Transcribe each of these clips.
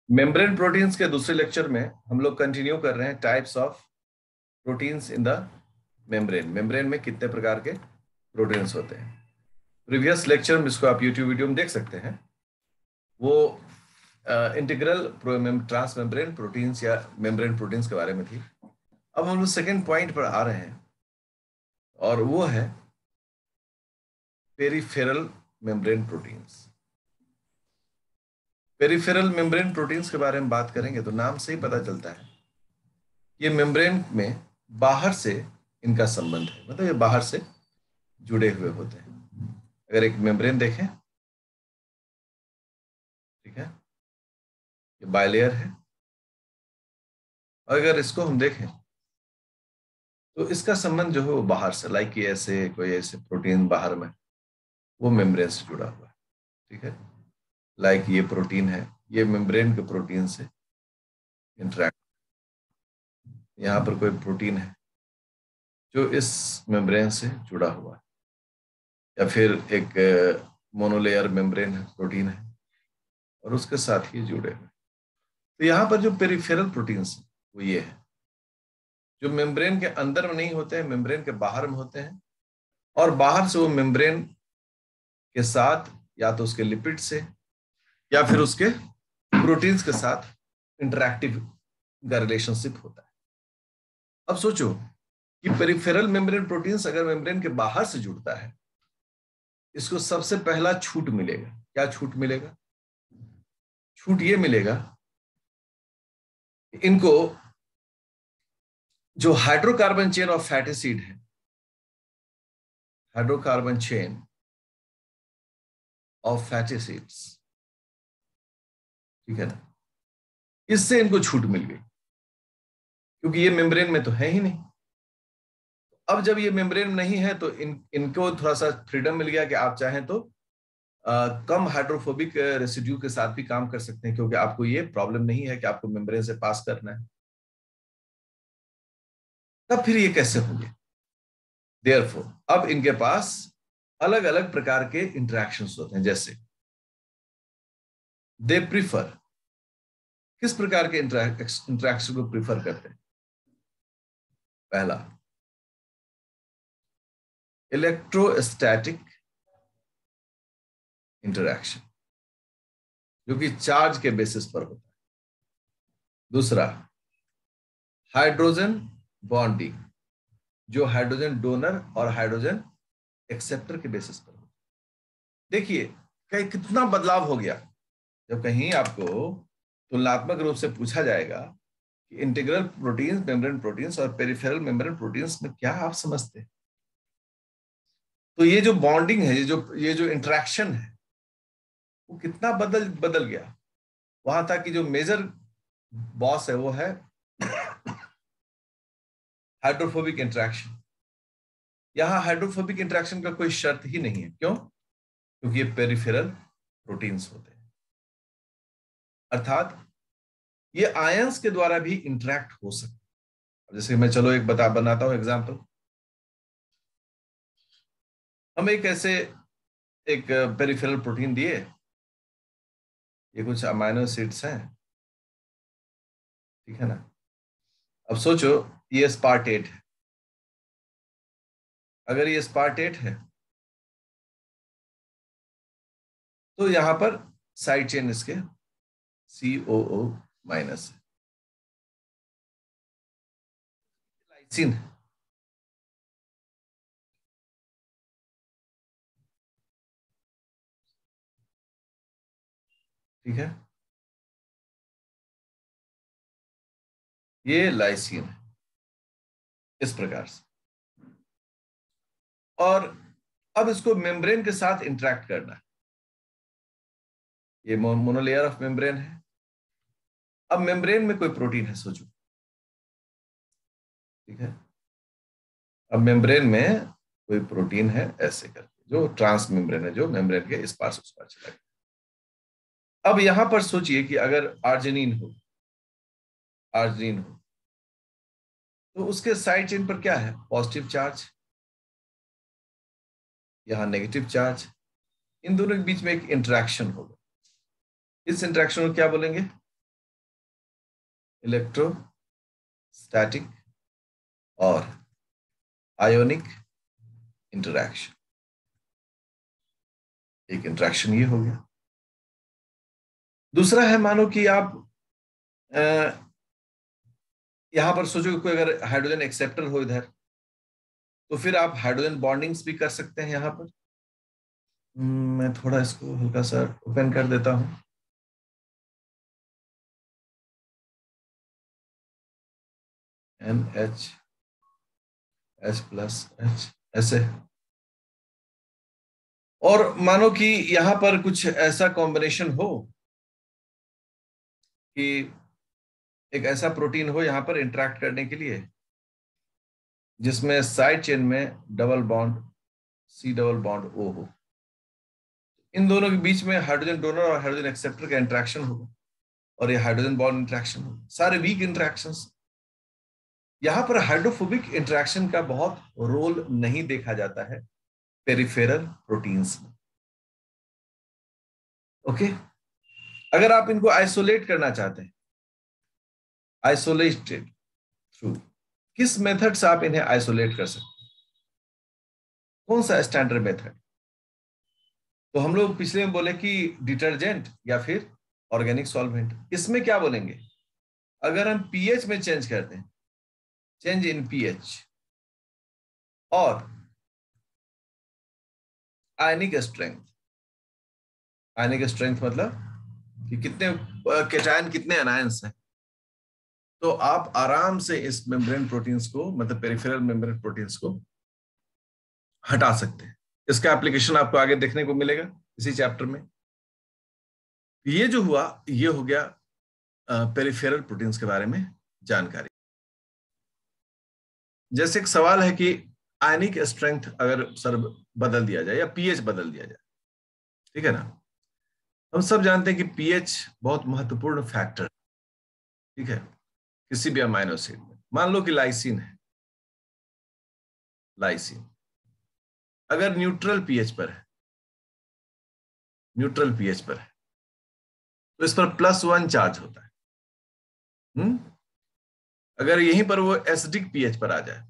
Membrane proteins के दूसरे lecture में हम लोग कंटिन्यू कर रहे हैं types of proteins in the membrane. Membrane में कितने प्रकार के प्रोटीन्स होते हैं। प्रीवियस लेक्चर में इसको आप यूट्यूब वीडियो में देख सकते हैं। वो इंटीग्रल ट्रांस मेम्ब्रेन प्रोटीन्स या मेम्ब्रेन प्रोटीन्स के बारे में थी। अब हम लोग सेकेंड पॉइंट पर आ रहे हैं और वो है peripheral membrane proteins. Peripheral membrane proteins के बारे में बात करेंगे तो नाम से ही पता चलता है ये मेम्ब्रेन में बाहर से इनका संबंध है, मतलब ये बाहर से जुड़े हुए होते हैं। अगर एक मेम्ब्रेन देखें, ठीक है, ये बायलेयर है, और अगर इसको हम देखें तो इसका संबंध जो है वो बाहर से, लाइक ये ऐसे कोई ऐसे प्रोटीन बाहर में वो मेम्ब्रेन से जुड़ा हुआ है, ठीक है। लाइक ये प्रोटीन है, ये मेम्ब्रेन के प्रोटीन से इंटरेक्ट, यहाँ पर कोई प्रोटीन है जो इस मेम्ब्रेन से जुड़ा हुआ है, या फिर एक मोनोलेयर मेम्ब्रेन है, प्रोटीन है और उसके साथ ही जुड़े हुए। तो यहाँ पर जो पेरिफेरल प्रोटीन्स है वो ये है जो मेम्ब्रेन के अंदर में नहीं होते हैं, मेम्ब्रेन के बाहर में होते हैं, और बाहर से वो मेम्ब्रेन के साथ या तो उसके लिपिड से या फिर उसके प्रोटीन्स के साथ इंटरैक्टिव का रिलेशनशिप होता है। अब सोचो कि पेरिफेरल मेम्ब्रेन प्रोटीन्स अगर मेम्ब्रेन के बाहर से जुड़ता है, इसको सबसे पहला छूट मिलेगा। क्या छूट मिलेगा? छूट ये मिलेगा इनको जो hydrocarbon chain of fatty acid है, hydrocarbon chain of fatty acids, ठीक है ना, इससे इनको छूट मिल गई क्योंकि ये मेम्ब्रेन में तो है ही नहीं। अब जब ये मेम्ब्रेन में नहीं है तो इनको थोड़ा सा फ्रीडम मिल गया कि आप चाहें तो कम हाइड्रोफोबिक रेसिड्यू के साथ भी काम कर सकते हैं, क्योंकि आपको ये प्रॉब्लम नहीं है कि आपको मेम्ब्रेन से पास करना है। तब फिर ये कैसे होंगे? देयरफॉर अब इनके पास अलग अलग प्रकार के इंटरेक्शंस होते हैं। जैसे दे प्रीफर, किस प्रकार के इंटरेक्शन को प्रीफर करते हैं? पहला, इलेक्ट्रोस्टैटिक इंटरैक्शन, जो कि चार्ज के बेसिस पर होता है। दूसरा, हाइड्रोजन बॉन्डिंग, जो हाइड्रोजन डोनर और हाइड्रोजन एक्सेप्टर के बेसिस पर होता है। देखिए कहीं कितना बदलाव हो गया जब कहीं आपको तुलनात्मक रूप से पूछा जाएगा कि इंटीग्रल प्रोटीन्स, मेम्ब्रेन प्रोटीन्स और पेरिफेरल मेम्ब्रेन प्रोटीन्स में क्या आप समझते हैं। तो ये जो बॉन्डिंग है, ये जो इंटरेक्शन है, वो कितना बदल गया। वहां था कि जो मेजर बॉस है वो है हाइड्रोफोबिक इंटरेक्शन। यहां हाइड्रोफोबिक इंटरेक्शन का कोई शर्त ही नहीं है। क्यों? क्योंकि ये पेरिफेरल प्रोटीन्स होते हैं, अर्थात ये आयंस के द्वारा भी इंटरेक्ट हो सकते हैं। जैसे मैं चलो एक बनाता हूं एग्जांपल। हम एक ऐसे एक पेरिफेरल प्रोटीन दिए, ये कुछ अमाइनो एसिड्स हैं, ठीक है ना। अब सोचो ये स्पार्टेट है। अगर ये स्पार्टेट है तो यहां पर साइड चेन इसके COO माइनस है, लाइसिन है, ठीक है, ये लाइसिन है इस प्रकार से। और अब इसको मेम्ब्रेन के साथ इंटरेक्ट करना है। ये मोनोलेयर ऑफ मेम्ब्रेन है। अब मेम्ब्रेन में कोई प्रोटीन है, सोचो, ठीक है। अब मेम्ब्रेन में कोई प्रोटीन है ऐसे करके, जो ट्रांस मेम्ब्रेन है, जो मेम्ब्रेन के इस पार से उस पार चला गया। अब यहां पर सोचिए कि अगर आर्जिनिन हो, आर्जिनिन हो तो उसके साइड चेन पर क्या है? पॉजिटिव चार्ज, यहां नेगेटिव चार्ज। इन दोनों के बीच में एक इंटरेक्शन होगा। इस इंटरेक्शन को क्या बोलेंगे? इलेक्ट्रोस्टैटिक और आयोनिक इंटरैक्शन। एक इंटरैक्शन ये हो गया। दूसरा है, मानो कि आप यहां पर सोचो कि कोई अगर हाइड्रोजन एक्सेप्टर हो इधर, तो फिर आप हाइड्रोजन बॉन्डिंग्स भी कर सकते हैं यहां पर। मैं थोड़ा इसको हल्का सा ओपन कर देता हूं। NH H+H ऐसे। और मानो कि यहां पर कुछ ऐसा कॉम्बिनेशन हो कि एक ऐसा प्रोटीन हो यहां पर इंटरेक्ट करने के लिए जिसमें साइड चेन में double bond C double bond O हो। इन दोनों के बीच में हाइड्रोजन डोनर और हाइड्रोजन एक्सेप्टर का इंटरेक्शन होगा, और ये हाइड्रोजन बॉन्ड इंटरेक्शन होगा, सारे वीक इंटरेक्शंस। यहां पर हाइड्रोफोबिक इंटरेक्शन का बहुत रोल नहीं देखा जाता है पेरिफेरल प्रोटीन्स में। ओके, अगर आप इनको आइसोलेट करना चाहते हैं, आइसोलेटेड थ्रू, किस मेथड से आप इन्हें आइसोलेट कर सकते हैं? कौन सा स्टैंडर्ड मेथड? तो हम लोग पिछले में बोले कि डिटर्जेंट या फिर ऑर्गेनिक सॉल्वेंट। इसमें क्या बोलेंगे? अगर हम पीएच में चेंज करते हैं, चेंज इन पीएच, और आयनिक स्ट्रेंथ, आयनिक स्ट्रेंथ मतलब कि कितने केटायन कितने अनायंस हैं, तो आप आराम से इस मेम्ब्रेन प्रोटीन्स को, मतलब पेरिफेरल मेम्ब्रेन प्रोटीन्स को हटा सकते हैं। इसका एप्लीकेशन आपको आगे देखने को मिलेगा इसी चैप्टर में। ये जो हुआ, ये हो गया पेरिफेरल प्रोटीन्स के बारे में जानकारी। जैसे एक सवाल है कि आयनिक स्ट्रेंथ अगर सर बदल दिया जाए या पीएच बदल दिया जाए, ठीक है ना? हम सब जानते हैं कि पीएच बहुत महत्वपूर्ण फैक्टर, ठीक है, किसी भी अमाइनो एसिड में। मान लो कि लाइसिन है, लाइसिन अगर न्यूट्रल पीएच पर है, न्यूट्रल पीएच पर है, तो इस पर +1 चार्ज होता है। अगर यहीं पर वो एसिडिक पीएच पर आ जाए,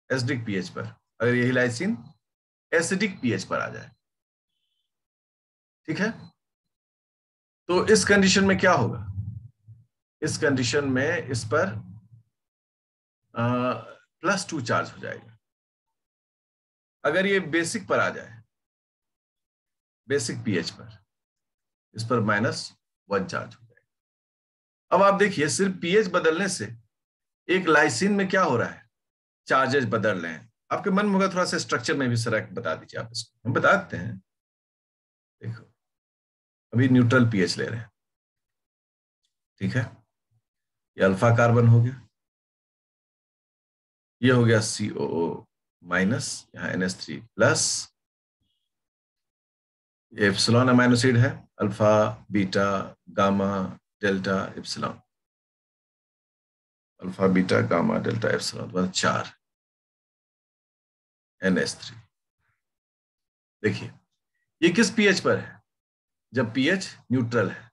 एसिडिक पीएच पर, अगर यही लाइसिन एसिडिक पीएच पर आ जाए, ठीक है, तो इस कंडीशन में क्या होगा? इस कंडीशन में इस पर +2 चार्ज हो जाएगा। अगर ये बेसिक पर आ जाए, बेसिक पीएच पर, इस पर -1 चार्ज हो जाएगा। अब आप देखिए, सिर्फ पीएच बदलने से एक लाइसिन में क्या हो रहा है? चार्जेस बदल रहे हैं। आपके मन में होगा थोड़ा सा स्ट्रक्चर में भी सर बता दीजिए आप इसको। हम बता देते हैं। देखो, अभी न्यूट्रल पीएच ले रहे हैं, ठीक है, ये अल्फा कार्बन हो गया, ये हो गया COO-, यहाँ NH3+, ये एप्सिलॉन अमाइनो एसिड है, alpha beta gamma delta epsilon, alpha beta gamma delta epsilon, मतलब 4 NH3। देखिए, ये किस पीएच पर है? जब पीएच न्यूट्रल है,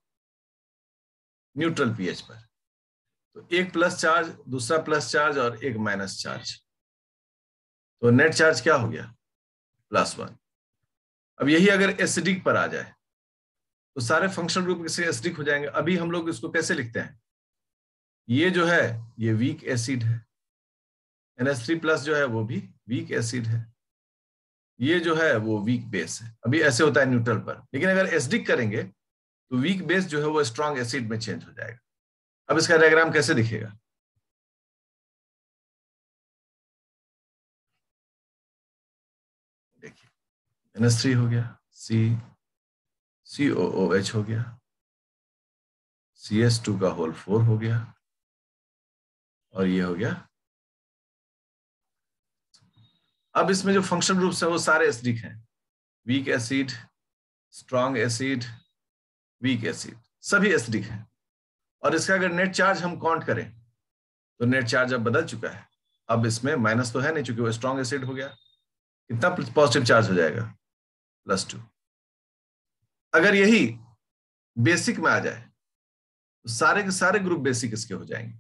न्यूट्रल पीएच पर, तो एक प्लस चार्ज, दूसरा प्लस चार्ज और एक माइनस चार्ज, तो नेट चार्ज क्या हो गया? +1। अब यही अगर एसिडिक पर आ जाए, तो सारे फंक्शनल ग्रुप किससे एसिडिक हो जाएंगे? अभी हम लोग इसको कैसे लिखते हैं? ये जो है ये वीक एसिड है, NH3+ जो है वो भी वीक एसिड है, ये जो है वो वीक बेस है। अभी ऐसे होता है न्यूट्रल पर, लेकिन अगर एसिडिक करेंगे तो वीक बेस जो है वो स्ट्रॉन्ग एसिड में चेंज हो जाएगा। अब इसका डायग्राम कैसे दिखेगा? देखिए, NH3 हो गया, COOH हो गया, CS2 का होल 4 हो गया, और ये हो गया। अब इसमें जो फंक्शनल ग्रुप्स है वो सारे एसिडिक हैं, weak acid, strong acid, weak acid, सभी एसिडिक हैं। और इसका अगर नेट चार्ज हम काउंट करें, तो नेट चार्ज अब बदल चुका है। अब इसमें माइनस तो है नहीं, चूंकि वो स्ट्रॉन्ग एसिड हो गया। कितना पॉजिटिव चार्ज हो जाएगा? +2। अगर यही बेसिक में आ जाए, सारे के सारे ग्रुप बेसिक इसके हो जाएंगे।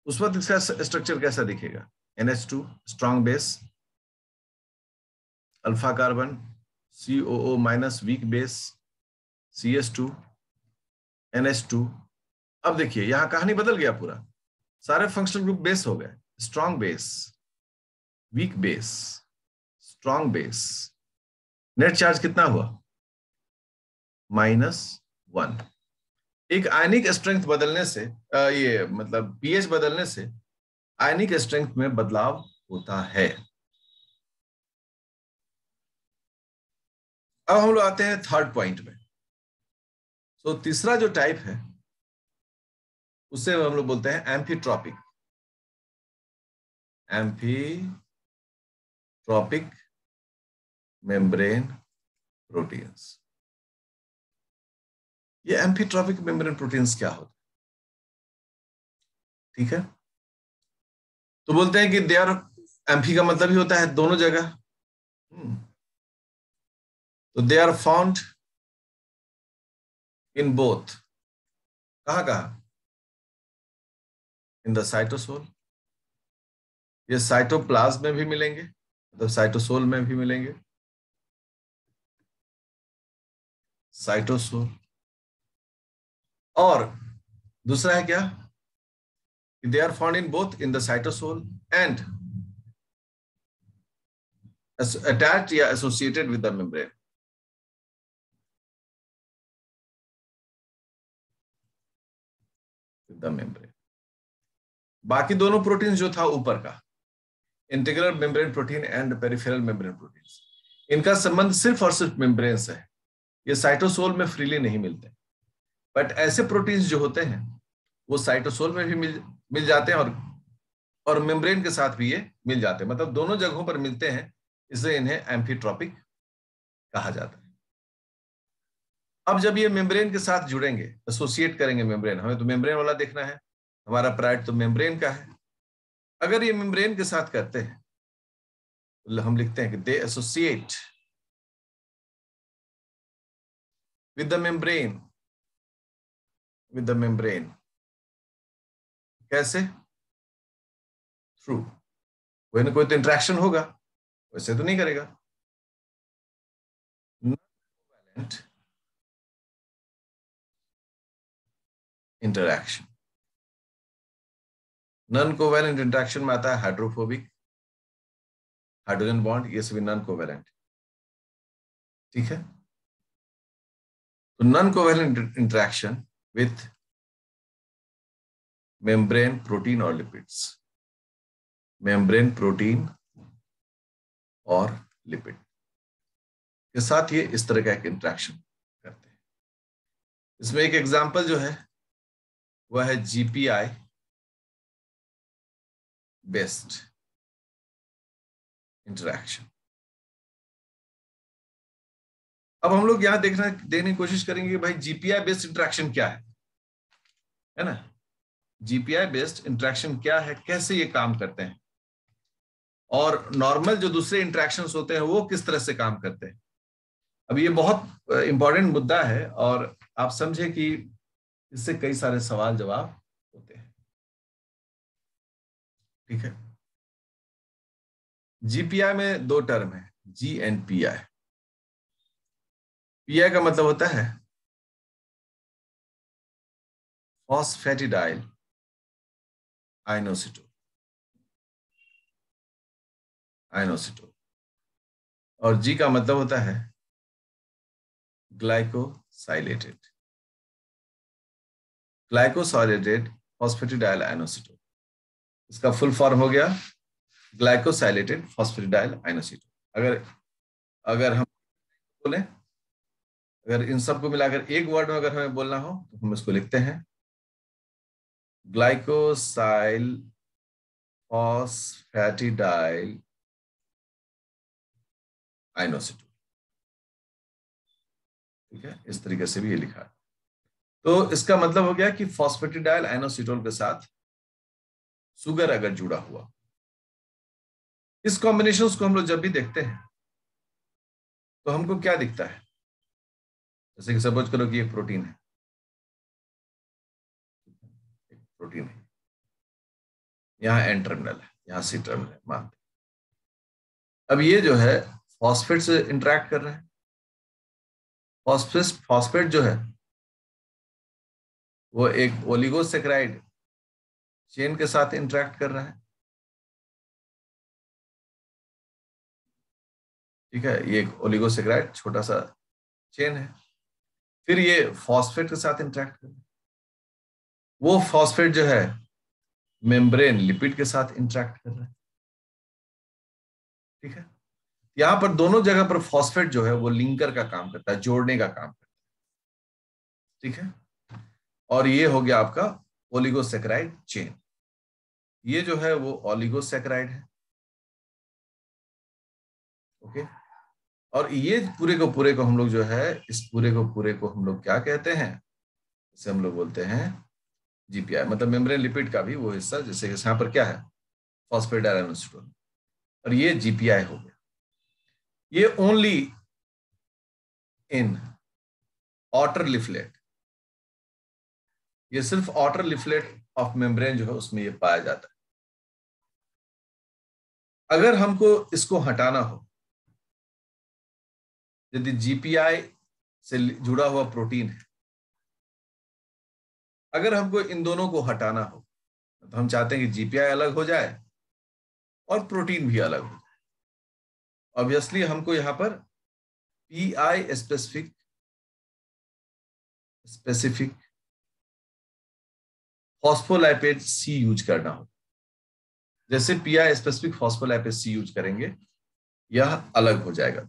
उस वक्त इसका स्ट्रक्चर कैसा दिखेगा? NH2 strong base, alpha carbon, COO minus weak base, CS2, NH2। अब देखिए यहां कहानी बदल गया पूरा, सारे फंक्शनल ग्रुप बेस हो गए, strong base, weak base, strong base. Net charge कितना हुआ? -1। एक आयनिक स्ट्रेंथ बदलने से ये मतलब पीएच बदलने से आयनिक स्ट्रेंथ में बदलाव होता है। अब हम लोग आते हैं थर्ड पॉइंट में। तो तीसरा जो टाइप है उसे हम लोग बोलते हैं एम्फीट्रॉपिक। एम्फीट्रॉपिक मेम्ब्रेन प्रोटीन्स। ये एम्फीट्रॉपिक मेम्ब्रेन प्रोटीन्स क्या होते हैं? ठीक है, तो बोलते हैं कि दे आर, एम्फी का मतलब ही होता है दोनों जगह। तो they are found in both, कहाँ कहाँ? In the cytosol. ये साइटोप्लाज्म में भी मिलेंगे, मतलब साइटोसोल में भी मिलेंगे, साइटोसोल। और दूसरा है क्या? They are found in both in the cytosol and attached या associated with the membrane. With the membrane. बाकी दोनों प्रोटीन जो था ऊपर का, integral membrane protein and peripheral membrane protein, इनका संबंध सिर्फ और सिर्फ मेम्ब्रेन से है। ये साइटोसोल में फ्रीली नहीं मिलते। बट ऐसे प्रोटीन्स जो होते हैं वो साइटोसोल में भी मिल जाते हैं और मेम्ब्रेन के साथ भी ये मिल जाते हैं, मतलब दोनों जगहों पर मिलते हैं, इसलिए इन्हें एम्फीट्रॉपिक कहा जाता है। अब जब ये मेम्ब्रेन के साथ जुड़ेंगे, एसोसिएट करेंगे मेम्ब्रेन, हमें तो मेम्ब्रेन वाला देखना है, हमारा प्रायोरिटी तो मेम्ब्रेन का है। अगर ये मेम्ब्रेन के साथ करते हैं तो हम लिखते हैं कि they associate with the membrane, with the membrane. कैसे? थ्रू, कोई ना कोई तो इंटरेक्शन होगा, वैसे तो नहीं करेगा। Non interaction. Non covalent interaction में आता है हाइड्रोफोबिक, हाइड्रोजन बॉन्ड, ये सभी नॉन कोवैलेंट। ठीक है, तो non covalent interaction with membrane protein और लिपिड्स, मेम्ब्रेन प्रोटीन और लिपिड के साथ ये इस तरह का एक इंटरेक्शन करते हैं। इसमें एक एग्जांपल जो है वह है GPI बेस्ड इंटरेक्शन। अब हम लोग यहां देखने की कोशिश करेंगे कि भाई GPI बेस्ड इंटरेक्शन क्या है ना? GPI बेस्ड इंटरेक्शन क्या है, कैसे ये काम करते हैं, और नॉर्मल जो दूसरे इंटरेक्शंस होते हैं वो किस तरह से काम करते हैं। अब ये बहुत इंपॉर्टेंट मुद्दा है और आप समझे कि इससे कई सारे सवाल जवाब होते हैं। ठीक है, GPI में दो टर्म है, G एंड PI। PI का मतलब होता है फॉस्फेटिडाइल आइनोसिटोन, आइनोसिटोन। और G का मतलब होता है ग्लाइकोसाइलेटेड, ग्लाइकोसाइलेटेड फॉस्फेटिडाइल आइनोसिटोन। इसका फुल फॉर्म हो गया ग्लाइकोसाइलेटेड फॉस्फेटिडाइल आइनोसिटोन। अगर अगर हम बोले, अगर इन सबको मिलाकर एक वर्ड में अगर हमें बोलना हो तो हम इसको लिखते हैं ग्लाइकोसाइल फॉस्फेटिडाइल आइनोसिटोन। ठीक है, इस तरीके से भी ये लिखा है। तो इसका मतलब हो गया कि फॉस्फेटिडाइल आइनोसिटोन के साथ शुगर अगर जुड़ा हुआ, इस कॉम्बिनेशन को हम लोग जब भी देखते हैं तो हमको क्या दिखता है? जैसे कि सपोज करो कि ये प्रोटीन है, प्रोटीन है, यहाँ एन टर्मिनल है, यहाँ सी टर्मिनल है, मानते। अब ये जो है फॉस्फेट से इंटरेक्ट कर रहे हैं। फॉस्फेट जो है वो एक ओलिगोसेकेराइड चेन के साथ इंटरेक्ट कर रहा है। ठीक है, ये एक ओलिगोसेकेराइड छोटा सा चेन है। फिर ये फॉस्फेट के साथ इंटरेक्ट कर रहा है। वो फॉस्फेट जो है मेम्ब्रेन लिपिड के साथ इंटरेक्ट कर रहा है। ठीक है, यहां पर दोनों जगह पर फॉस्फेट जो है वो लिंकर का काम करता है, जोड़ने का काम करता है। ठीक है, और ये हो गया आपका ओलिगोसेकेराइड चेन। ये जो है वो ओलिगोसेकेराइड है। ओके, और ये पूरे को हम लोग जो है, इस पूरे को हम लोग क्या कहते हैं, इसे हम लोग बोलते हैं जीपीआई, मतलब मेम्ब्रेन लिपिड का भी वो हिस्सा, जैसे यहाँ पर क्या है, फॉस्फेटाइलसिटोन, और ये जीपीआई हो गया। ये ओनली इन ऑटर लिफलेट, ये सिर्फ ऑटर लिफलेट ऑफ मेम्ब्रेन जो है उसमें ये पाया जाता है। अगर हमको इसको हटाना हो, यदि जीपीआई से जुड़ा हुआ प्रोटीन है, अगर हमको इन दोनों को हटाना हो तो हम चाहते हैं कि जीपीआई अलग हो जाए और प्रोटीन भी अलग हो जाए। ऑब्वियसली हमको यहां पर पीआई स्पेसिफिक फॉस्फोलाइपेज सी यूज करना हो। जैसे पीआई स्पेसिफिक फॉस्फोलाइपेज सी यूज करेंगे, यह अलग हो जाएगा।